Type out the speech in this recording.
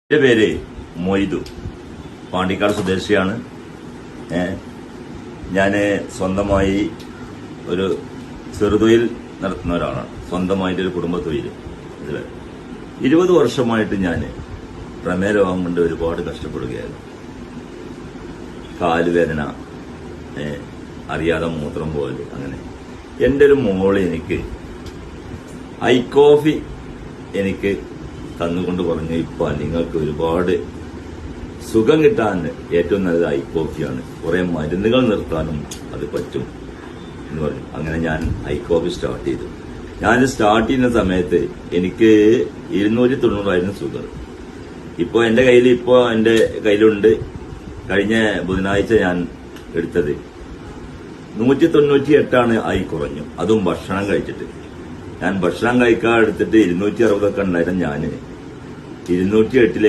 എന്റെ പേര് മൊയ്തു, പാണ്ടിക്കാട് സ്വദേശിയാണ്. ഞാന് സ്വന്തമായി ഒരു ചെറുതൊഴിൽ നടത്തുന്ന ഒരാളാണ്. സ്വന്തമായിട്ട് ഒരു കുടുംബ തൊഴിൽ. 20 വർഷമായിട്ട് ഞാൻ പ്രമേഹ രോഗം കൊണ്ട് ഒരുപാട് കഷ്ടപ്പെടുകയായിരുന്നു. കാലുവേദന, അറിയാതെ മൂത്രം പോലെ, അങ്ങനെ. എന്റെ ഒരു മോള് എനിക്ക് ഐ-കോഫി എനിക്ക് തന്നുകൊണ്ട് പറഞ്ഞു, ഇപ്പൊ നിങ്ങൾക്ക് ഒരുപാട് സുഖം കിട്ടാൻ ഏറ്റവും നല്ലത് ഐ-കോഫിയാണ്, കുറെ മരുന്നുകൾ നിർത്താനും അത് പറ്റും എന്ന് പറഞ്ഞു. അങ്ങനെ ഞാൻ ഐ-കോഫി സ്റ്റാർട്ട് ചെയ്തു. ഞാൻ സ്റ്റാർട്ട് ചെയ്യുന്ന സമയത്ത് എനിക്ക് 290 ഷുഗർ. ഇപ്പൊ എന്റെ കയ്യിലുണ്ട്. കഴിഞ്ഞ ബുധനാഴ്ച ഞാൻ എടുത്തത് 198 ആയി കുറഞ്ഞു. അതും ഭക്ഷണം കഴിച്ചിട്ട്. ഞാൻ ഭക്ഷണം കഴിക്കാൻ എടുത്തിട്ട് 260 ഉണ്ടായിരുന്നു. ഞാൻ 208